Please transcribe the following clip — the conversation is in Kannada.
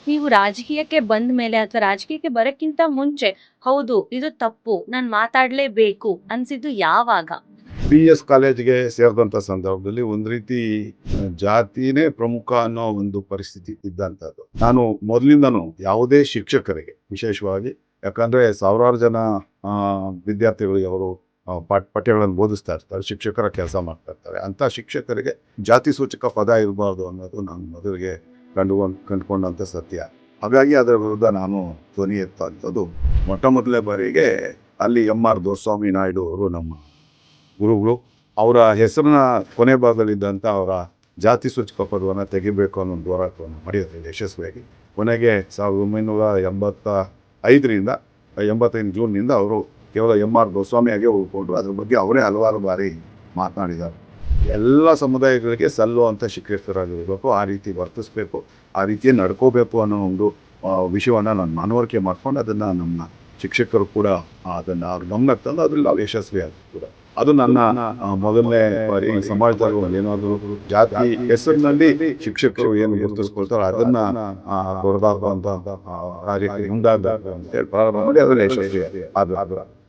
ನೀವು ರಾಜಕೀಯಕ್ಕೆ ಬಂದ ಮೇಲೆ ಅಥವಾ ರಾಜಕೀಯಕ್ಕೆ ಬರಕ್ಕಿಂತ ಮುಂಚೆ, ಹೌದು ಇದು ತಪ್ಪು, ನಾನ್ ಮಾತಾಡ್ಲೇಬೇಕು ಅನ್ಸಿದ್ದು ಯಾವಾಗ? BS ಕಾಲೇಜ್‌ಗೆ ಸೇರಿದಂಥ ಸಂದರ್ಭದಲ್ಲಿ ಒಂದು ರೀತಿ ಜಾತಿನೇ ಪ್ರಮುಖ ಅನ್ನೋ ಒಂದು ಪರಿಸ್ಥಿತಿ ಇದ್ದಂಥದ್ದು. ನಾನು ಮೊದಲಿಂದನೂ ಯಾವುದೇ ಶಿಕ್ಷಕರಿಗೆ ವಿಶೇಷವಾಗಿ, ಯಾಕಂದ್ರೆ ಸಾವಿರಾರು ಜನ ವಿದ್ಯಾರ್ಥಿಗಳಿಗೆ ಅವರು ಪಠ್ಯಗಳನ್ನು ಬೋಧಿಸ್ತಾ ಇರ್ತಾರೆ, ಶಿಕ್ಷಕರ ಕೆಲಸ ಮಾಡ್ತಾ ಇರ್ತಾರೆ. ಅಂಥ ಶಿಕ್ಷಕರಿಗೆ ಜಾತಿ ಸೂಚಕ ಪದ ಇರಬಾರ್ದು ಅನ್ನೋದು ನಾನು ಮೊದಲಿಗೆ ಕಂಡುಕೊಂಡಂಥ ಸತ್ಯ. ಹಾಗಾಗಿ ಅದರ ವಿರುದ್ಧ ನಾನು ಧ್ವನಿ ಎತ್ತುವಂಥದ್ದು ಮೊಟ್ಟ ಮೊದಲನೇ ಬಾರಿಗೆ ಅಲ್ಲಿ MR ದೊರೆಸ್ವಾಮಿ ನಾಯ್ಡು ಅವರು ನಮ್ಮ ಗುರುಗಳು. ಅವರ ಹೆಸರನ್ನ ಕೊನೆ ಭಾಗದಲ್ಲಿದ್ದಂಥ ಅವರ ಜಾತಿ ಸೂಚಕ ಪದವನ್ನು ತೆಗಿಬೇಕು ಅನ್ನೋ ಒಂದು ಹೋರಾಟವನ್ನು ಮಾಡಿದ್ದಾರೆ ಯಶಸ್ವಿಯಾಗಿ. ಕೊನೆಗೆ 1985ರಿಂದ 85 ಜೂನ್ನಿಂದ ಅವರು ಕೇವಲ MR ದೊರೆಸ್ವಾಮಿಯಾಗೆ ಉಳ್ಕೊಂಡ್ರು. ಅದ್ರ ಬಗ್ಗೆ ಅವರೇ ಹಲವಾರು ಬಾರಿ ಮಾತನಾಡಿದ್ದಾರೆ. ಎಲ್ಲ ಸಮುದಾಯಗಳಿಗೆ ಸಲ್ಲುವಂಥ ಶಿಕ್ಷಕರಾಗಿರಬೇಕು, ಆ ರೀತಿ ವರ್ತಿಸಬೇಕು, ಆ ರೀತಿ ನಡ್ಕೋಬೇಕು ಅನ್ನೋ ಒಂದು ವಿಷಯವನ್ನು ನಾನು ಮನವರಿಕೆ ಮಾಡ್ಕೊಂಡು ಅದನ್ನು ನಮ್ಮ ಶಿಕ್ಷಕರು ಕೂಡ ಅದನ್ನು ಅವ್ರ ಗಮನಕ್ಕೆ ತಂದು ಅದ್ರಲ್ಲಿ ನಾವು ಯಶಸ್ವಿಯಾಗಿ ಕೂಡ. ಅದು ನನ್ನ ಮೊದಲನೇ ಬಾರಿ ಸಮಾಜದಲ್ಲಿ ಏನಾದರೂ ಜಾತಿ ಹೆಸರಿನಲ್ಲಿ ಶಿಕ್ಷಕರು ಏನು ಗುರುತಿಸ್ಕೊಳ್ತಾರೋ ಅದನ್ನ ಹೊರದಾಕುವಂತ ಕಾರ್ಯಕ್ಕೆ ಮುಂದಾಗಬೇಕು ಅಂತ ಹೇಳಿ ಪ್ರಾರಂಭ ಮಾಡಿ ಅದನ್ನ ಯಶಸ್ವಿ ಆದ್ರು.